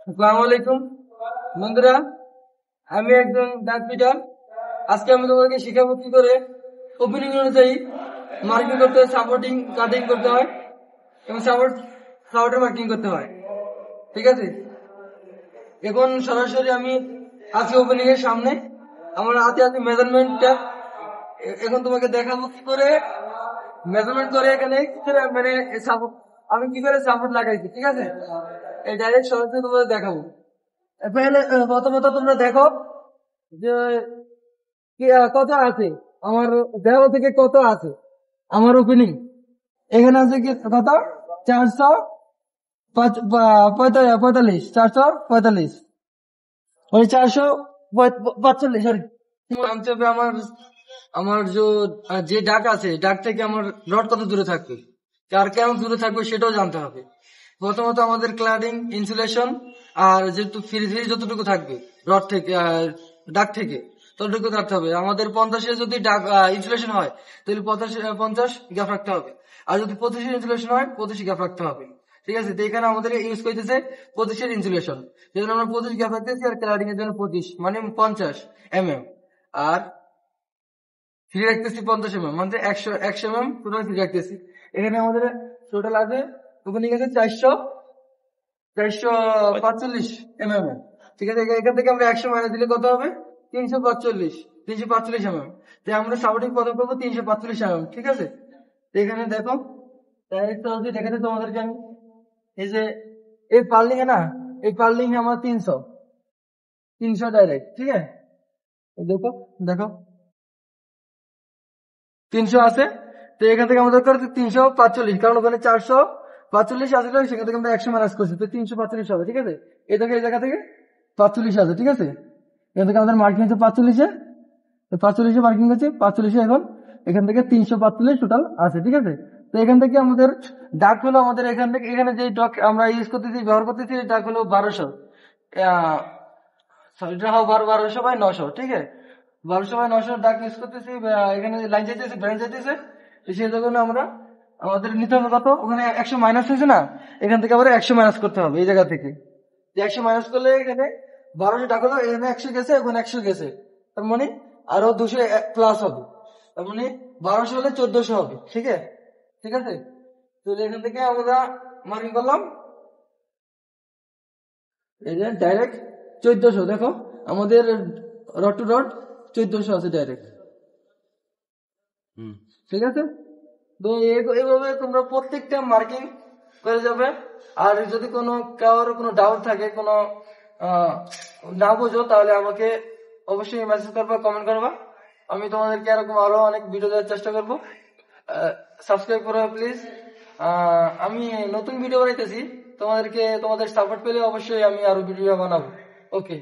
আসসালামু আলাইকুম বন্ধুরা, আমি একজন ডাক পিটার। আজকে আমি তোমাদেরকে শেখাবো কি করে ওপেনিং অনুযায়ী মার্কিং করতে হয়, সাপোর্টিং কাটিং করতে হয় এবং সাপোর্টের মার্কিং করতে হয়। ঠিক আছে, এখন সরাসরি আমি আছি ওপেনিং এর সামনে। আমার হাতে আছে মেজারমেন্টটা। এখন তোমাকে দেখাবো কি করে মেজারমেন্ট করে এখানে কি করে মানে সাপোর্ট আমি কি করে সাপোর্ট লাগাইছি। ঠিক আছে, এই ডাইরেক্ট সরাসরি তোমাদের দেখাবো। প্রথমত তোমরা দেখো যে কত আছে আমার দেহ থেকে, কত আছে আমার ওপেনিং। এখানে আছে কি কত, 445, 445 ওই 445, সরি। জানতে হবে আমার আমার যে ডাক আছে, ডাক থেকে আমার রড কত দূরে থাকবে আর কেমন দূরে থাকবে সেটাও জানতে হবে। প্রথমত আমাদের ক্লাডিং ইনসুলেশন আর যেহেতু ফ্রি যতটুকু থাকবে রড থেকে ডাক থেকে ততটুকু রাখতে হবে। আমাদের 50-এ যদি ডাক ইনসুলেশন হয় তাহলে 50 গ্যাপ রাখতে হবে, আর যদি 25-এর ইনসুলেশন হয় 25 গ্যাপ রাখতে হবে। ঠিক আছে, তো এখানে আমাদের ইউজ করতেছে 25-এর ইনসুলেশন, যেজন্য আমরা 25 গ্যাপ রাখতেছি, আর ক্লাডিং এর জন্য 25 মানে 50 mm, আর ফ্রি রাখতেছি 50 mm, মানে 100 mm টোটাল ফ্রি রাখতেছি। এখানে আমাদের টোটাল আছে ওখানে গেছে 445 mm। ঠিক আছে, এখান থেকে আমরা 100 মাইনাস দিলে কত হবে, 345 mm। তো আমরা সাপোর্টিং প্রথম করবো 345 mm। ঠিক আছে, তো এখানে দেখো ডাইরেক্ট দেখাতে তোমাদেরকে আমি এই যে এই পার্লিং এ না, এই পার্লিং এ আমার 300 ডাইরেক্ট। ঠিক আছে, দেখো দেখো 300 আছে। তো এখান থেকে আমাদের 345, কারণ ওখানে 445 আসলে সেখান থেকে আমরা 100 মাইনাস করছি, তো 345 হবে। ঠিক আছে, এই দেখো এই জায়গা থেকে 45 আছে। ঠিক আছে, এখান থেকে আমাদের মার্কিং হচ্ছে 45-এ, 45-এ মার্কিং হচ্ছে 45-এ। এখন এখান থেকে 345 টোটাল আছে। ঠিক আছে, তো এখান থেকে আমাদের ডাক হলো, আমাদের এখান থেকে এখানে যে ডক আমরা ইউজ করতেছি, ব্যবহার করতেছি, ডাক হলো 1200, এটা হোক 1200/900। ঠিক আছে, 1200/900 ডাক ইউজ করতেছি। এখানে লাইন যাইতেছে, ব্রাঞ্চ যাইতেছে, সেই জন্য আমরা আমাদের নিতে হবে কত, ওখানে 100 মাইনাস হয়েছে না, এখান থেকে আবার 100 মাইনাস করতে হবে এই জায়গা থেকে। 100 মাইনাস করলে এখানে 1200 টাকা হলো, এখানে 100 গেছে, ওখানে 100 গেছে, তার মানে আরো 200 প্লাস হবে, তার মানে 1200 হলে 1400 হবে। ঠিক আছে, ঠিক আছে, তো এখান থেকে আমরা মার্কিং করলাম এই যে ডাইরেক্ট 1400। দেখো আমাদের রড টু রড 1400 আছে ডাইরেক্ট। ঠিক আছে, তো এইভাবে তোমরা প্রত্যেকটা মার্কিং করে যাবে। আর যদি কারোর কোনো ডাউট থাকে, কোনো না বুঝো, তাহলে আমাকে অবশ্যই মেসেজ করবা, কমেন্ট করবা। আমি তোমাদেরকে এরকম আরো অনেক ভিডিও দেওয়ার চেষ্টা করবো। সাবস্ক্রাইব করো প্লিজ। আমি নতুন ভিডিও বানাইতেছি, তোমাদের সাপোর্ট পেলে অবশ্যই আমি আরো ভিডিও বানাবো। ওকে।